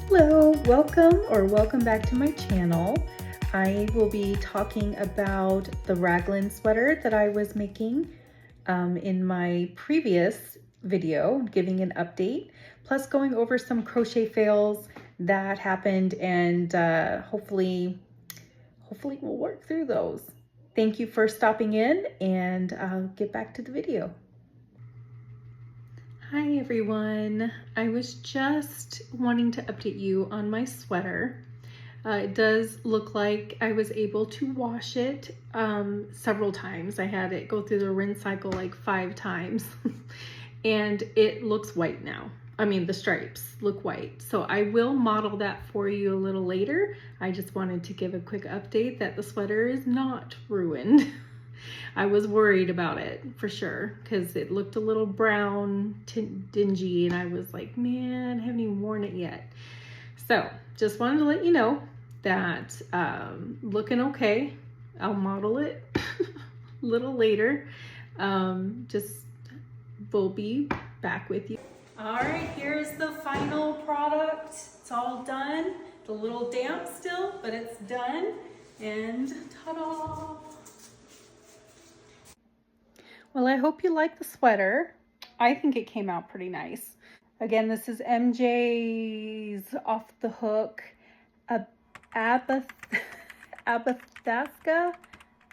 Hello, welcome back to my channel. I will be talking about the raglan sweater that I was making in my previous video, giving an update, plus going over some crochet fails that happened, and hopefully we'll work through those. Thank you for stopping in, and I'll get back to the video. Hi everyone, I was just wanting to update you on my sweater. It does look like I was able to wash it several times. I had it go through the rinse cycle like 5 times and it looks white now. I mean, the stripes look white. So I will model that for you a little later. I just wanted to give a quick update that the sweater is not ruined. I was worried about it for sure because it looked a little brown, dingy, and I was like, man, I haven't even worn it yet. So just wanted to let you know that looking okay. I'll model it a little later. We'll be back with you. All right, here's the final product. It's all done. It's a little damp still, but it's done. And ta-da! Well, I hope you like the sweater. I think it came out pretty nice. Again, this is MJ's Off the Hook Abathaska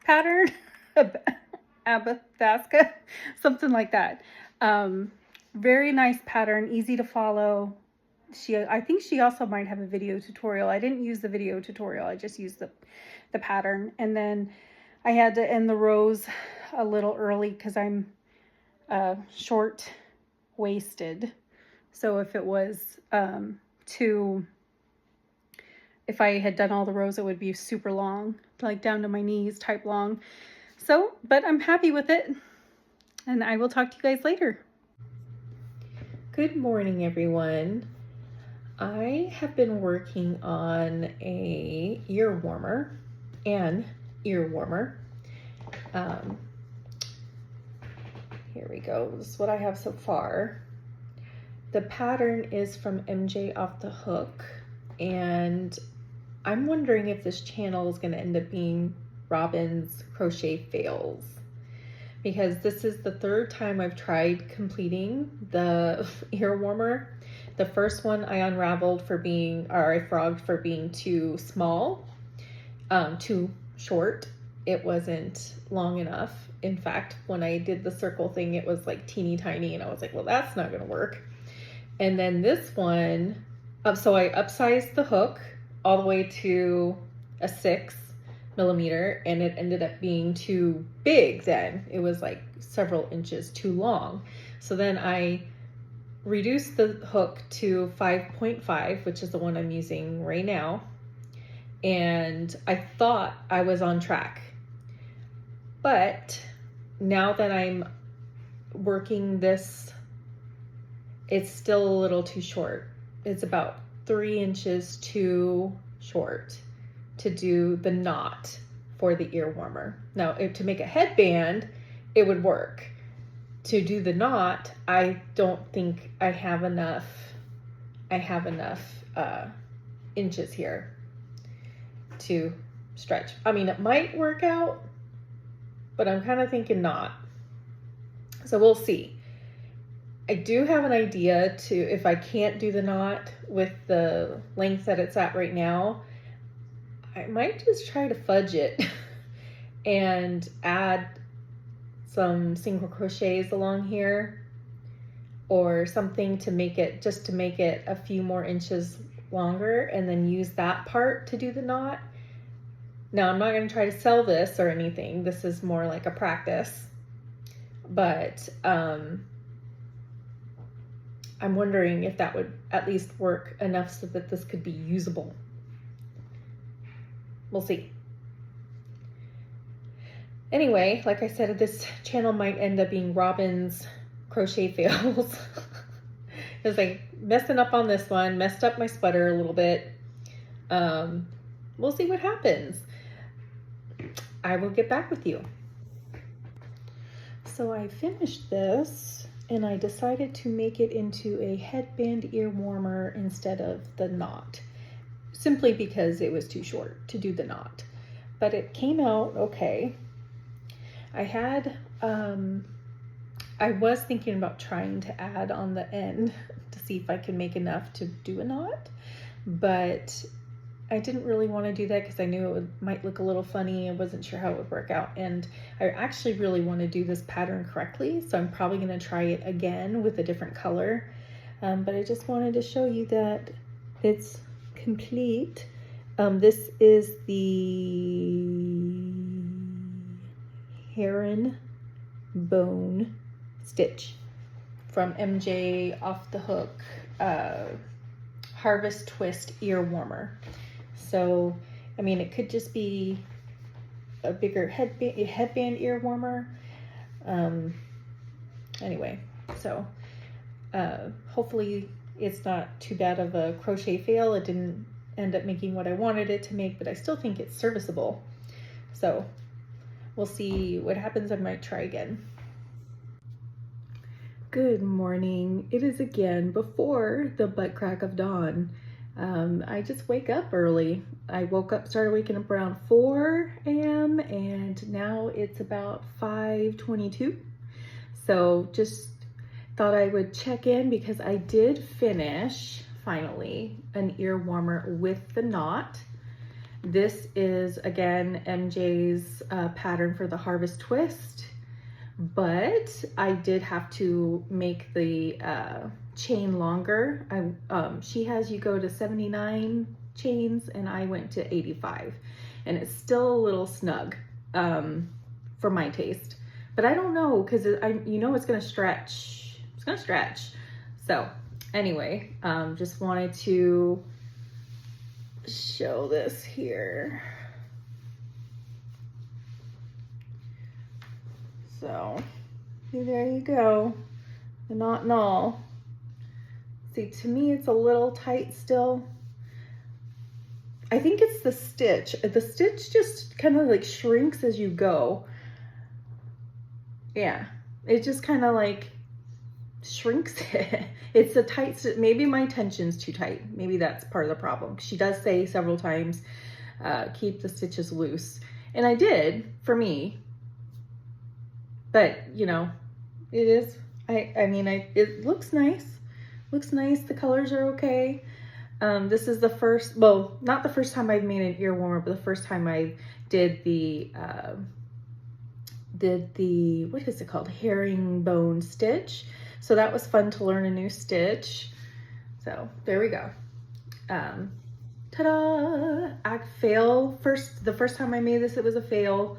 pattern. Abathaska, something like that. Very nice pattern, easy to follow. I think she also might have a video tutorial. I didn't use the video tutorial. I just used the pattern. And then I had to end the rows a little early because I'm short-waisted. So if it was if I had done all the rows, it would be super long, like down to my knees type long. So, but I'm happy with it, and I will talk to you guys later. Good morning, everyone. I have been working on an ear warmer. Here we go. This is what I have so far. The pattern is from MJ Off the Hook, and I'm wondering if this channel is going to end up being Robin's Crochet Fails, because this is the 3rd time I've tried completing the ear warmer. The first one I unraveled I frogged for being too small, too short. It wasn't long enough. In fact, when I did the circle thing, it was like teeny tiny, and I was like, well, that's not going to work. And then this one, so I upsized the hook all the way to a 6mm, and it ended up being too big then. It was like several inches too long. So then I reduced the hook to 5.5, which is the one I'm using right now. And I thought I was on track. But now that I'm working this, it's still a little too short. It's about 3 inches too short to do the knot for the ear warmer. Now, to make a headband, it would work. To do the knot, I don't think I have enough inches here to stretch. I mean, it might work out, but I'm kind of thinking not. So we'll see. I do have an idea if I can't do the knot with the length that it's at right now, I might just try to fudge it and add some single crochets along here or something to make it a few more inches longer, and then use that part to do the knot. Now, I'm not going to try to sell this or anything. This is more like a practice, but I'm wondering if that would at least work enough so that this could be usable. We'll see. Anyway, like I said, this channel might end up being Robin's Crochet Fails. Because I messing up on this one, messed up my sweater a little bit. We'll see what happens. I will get back with you. So I finished this and I decided to make it into a headband ear warmer instead of the knot, simply because it was too short to do the knot. But it came out okay. I had, I was thinking about trying to add on the end to see if I can make enough to do a knot, but I didn't really want to do that because I knew it might look a little funny. I wasn't sure how it would work out, and I actually really want to do this pattern correctly, so I'm probably going to try it again with a different color, but I just wanted to show you that it's complete. This is the herringbone stitch from MJ Off the Hook Harvest Twist ear warmer. So, I mean, it could just be a bigger headband ear warmer. Anyway, so hopefully it's not too bad of a crochet fail. It didn't end up making what I wanted it to make, but I still think it's serviceable. So we'll see what happens. I might try again. Good morning. It is again before the butt crack of dawn. I just wake up early. I started waking up around 4 a.m. and now it's about 5:22. So just thought I would check in because I did finish finally an ear warmer with the knot. This is again MJ's pattern for the Harvest Twist, but I did have to make the chain longer. She has you go to 79 chains and I went to 85, and it's still a little snug for my taste, but I don't know because it's gonna stretch. It's gonna stretch. So anyway, just wanted to show this here. So there you go, the knot and all. See, to me it's a little tight still. I think it's the stitch. The stitch just kind of like shrinks as you go. Yeah, it just kind of like shrinks it. It's a tight, maybe my tension's too tight. Maybe that's part of the problem. She does say several times, keep the stitches loose. And I did, for me. But, you know, it is, it looks nice. Looks nice. The colors are okay. This is the first, well, not the first time I've made an ear warmer, but the first time I did the, what is it called? Herringbone stitch. So that was fun to learn a new stitch. So there we go. Ta-da! The first time I made this, it was a fail.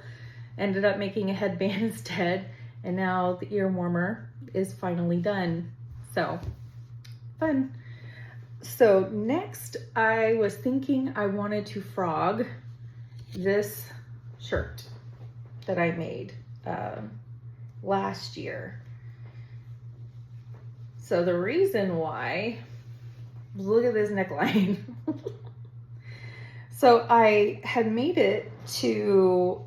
Ended up making a headband instead. And now the ear warmer is finally done. So fun. So next I was thinking I wanted to frog this shirt that I made last year. So the reason why, look at this neckline. So I had made it to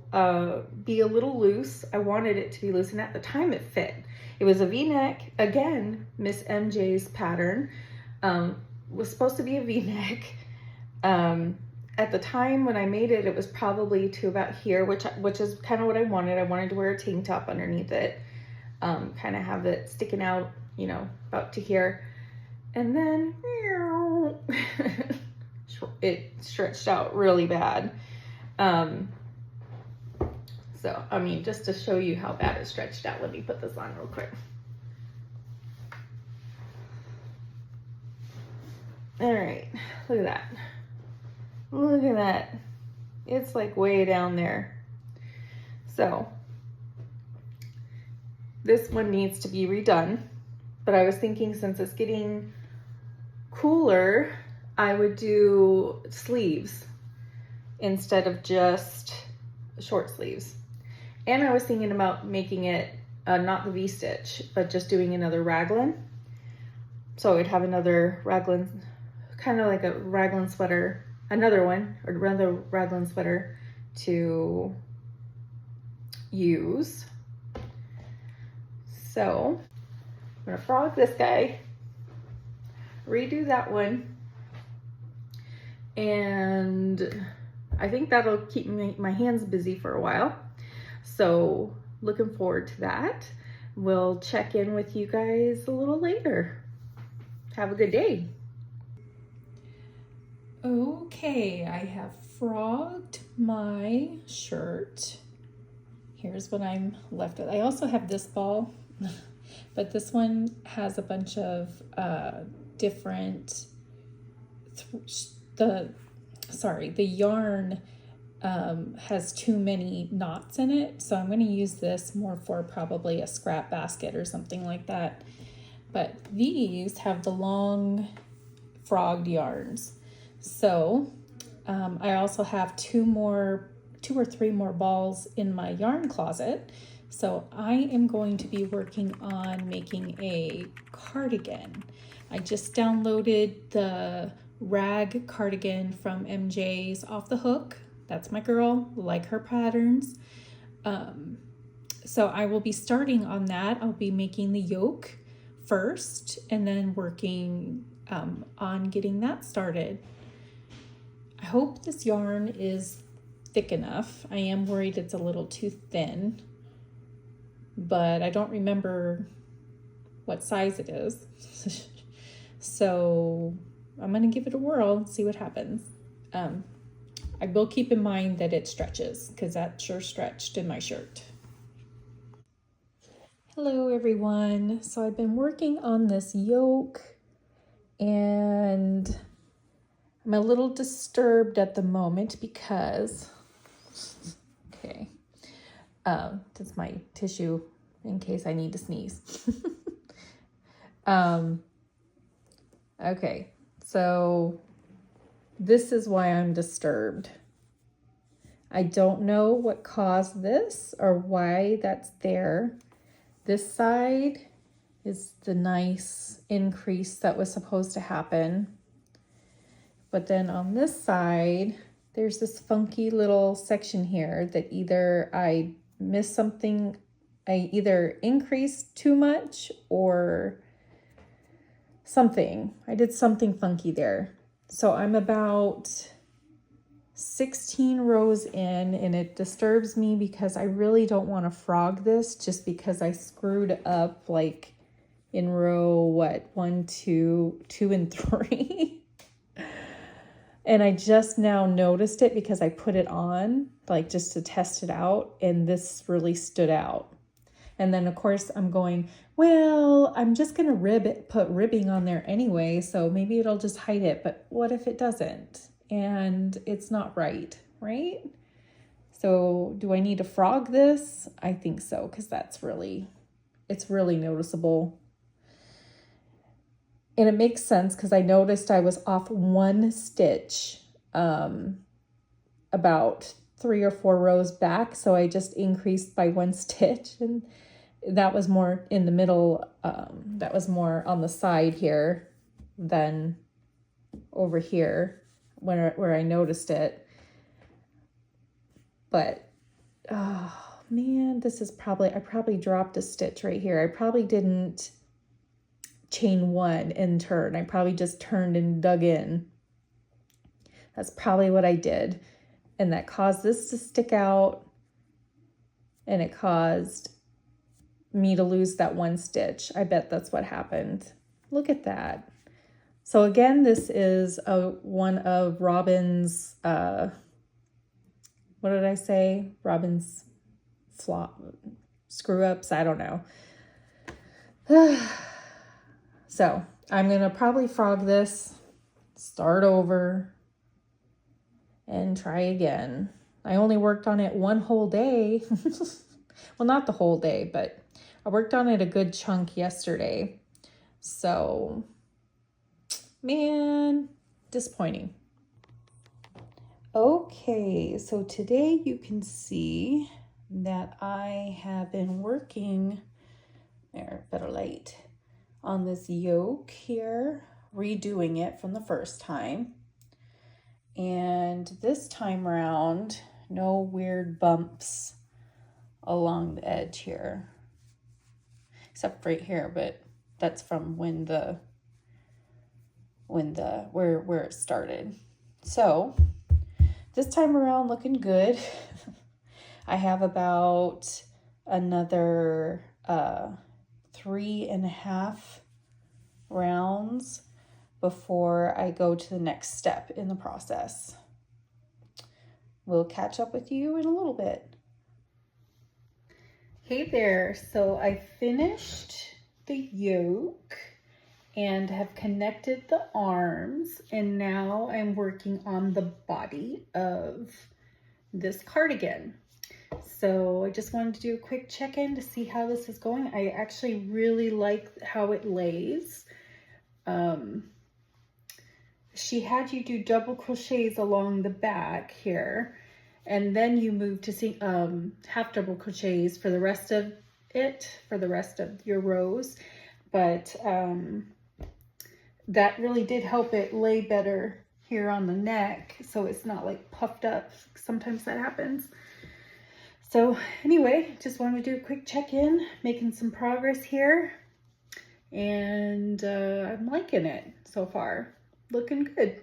be a little loose. I wanted it to be loose, and at the time it fit. It was a V-neck, again, Miss MJ's pattern. Was supposed to be a V-neck. At the time when I made it, it was probably to about here, which is kind of what I wanted. I wanted to wear a tank top underneath it, kind of have it sticking out, you know, about to here. And then it stretched out really bad. So, I mean, just to show you how bad it stretched out, let me put this on real quick. All right, look at that. Look at that. It's like way down there. So this one needs to be redone, but I was thinking since it's getting cooler, I would do sleeves instead of just short sleeves. And I was thinking about making it not the V-stitch, but just doing another raglan. So I'd have another raglan, kind of like a raglan sweater, another raglan sweater to use. So I'm gonna frog this guy, redo that one, and I think that'll keep my hands busy for a while. So looking forward to that. We'll check in with you guys a little later. Have a good day. Okay, I have frogged my shirt. Here's what I'm left with. I also have this ball, but this one has a bunch of different, the yarn has too many knots in it. So I'm going to use this more for probably a scrap basket or something like that. But these have the long frogged yarns. So I also have two or three more balls in my yarn closet. So I am going to be working on making a cardigan. I just downloaded the rag cardigan from MJ's Off the Hook. That's my girl, like her patterns. So I will be starting on that. I'll be making the yoke first and then working on getting that started. I hope this yarn is thick enough. I am worried it's a little too thin, but I don't remember what size it is. So I'm gonna give it a whirl and see what happens. I will keep in mind that it stretches, because that sure stretched in my shirt. Hello everyone. So I've been working on this yoke and I'm a little disturbed at the moment because, okay, that's my tissue in case I need to sneeze. Okay, so this is why I'm disturbed. I don't know what caused this or why that's there. This side is the nice increase that was supposed to happen. But then on this side, there's this funky little section here that either I missed something, I either increased too much or something. I did something funky there. So I'm about 16 rows in and it disturbs me because I really don't want to frog this just because I screwed up like in row, 1, 2, 2, and 3. And I just now noticed it because I put it on, like just to test it out, and this really stood out. And then of course I'm going, well, I'm just gonna put ribbing on there anyway, so maybe it'll just hide it, but what if it doesn't? And it's not right? So do I need to frog this? I think so, because it's really noticeable. And it makes sense because I noticed I was off one stitch about 3 or 4 rows back. So I just increased by 1 stitch, and that was more in the middle. That was more on the side here than over here where I noticed it. But, oh man, this is I probably dropped a stitch right here. I probably didn't chain 1 and turn. I probably just turned and dug in. That's probably what I did. And that caused this to stick out, and it caused me to lose that 1 stitch. I bet that's what happened. Look at that. So again, this is one of Robin's, what did I say? Robin's screw ups. I don't know. So I'm going to probably frog this, start over, and try again. I only worked on it 1 whole day. Well, not the whole day, but I worked on it a good chunk yesterday. So, man, disappointing. Okay, so today you can see that I have been working, better light, on this yoke here, redoing it from the first time. And this time around, no weird bumps along the edge here, except right here, but that's from where it started. So this time around, looking good. I have about another 3.5 rounds before I go to the next step in the process. We'll catch up with you in a little bit. Hey there, so I finished the yoke and have connected the arms, and now I'm working on the body of this cardigan. So I just wanted to do a quick check-in to see how this is going. I actually really like how it lays. She had you do double crochets along the back here, and then you move to half double crochets for the rest of your rows. But that really did help it lay better here on the neck, so it's not like puffed up. Sometimes that happens. So anyway, just wanted to do a quick check-in, making some progress here, and I'm liking it so far. Looking good.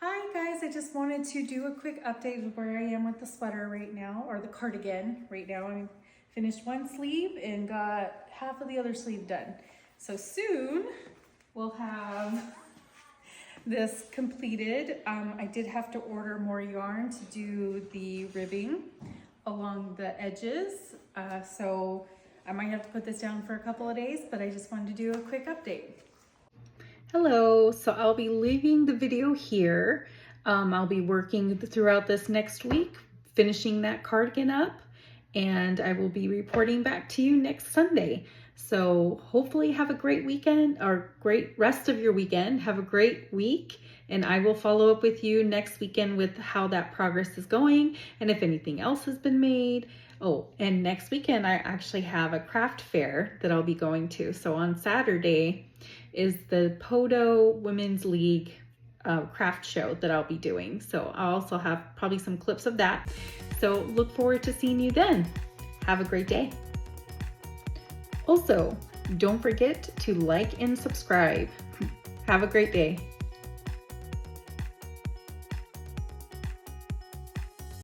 Hi guys, I just wanted to do a quick update of where I am with the sweater right now, or the cardigan right now. I finished one sleeve and got half of the other sleeve done. So soon we'll have this completed. I did have to order more yarn to do the ribbing along the edges. So I might have to put this down for a couple of days, but I just wanted to do a quick update. Hello, so I'll be leaving the video here. I'll be working throughout this next week, finishing that cardigan up, and I will be reporting back to you next Sunday. So hopefully have a great weekend, or great rest of your weekend. Have a great week, and I will follow up with you next weekend with how that progress is going and if anything else has been made. Oh, and next weekend I actually have a craft fair that I'll be going to. So on Saturday is the Podo Women's League craft show that I'll be doing. So I'll also have probably some clips of that. So look forward to seeing you then. Have a great day. Also, don't forget to like and subscribe. Have a great day.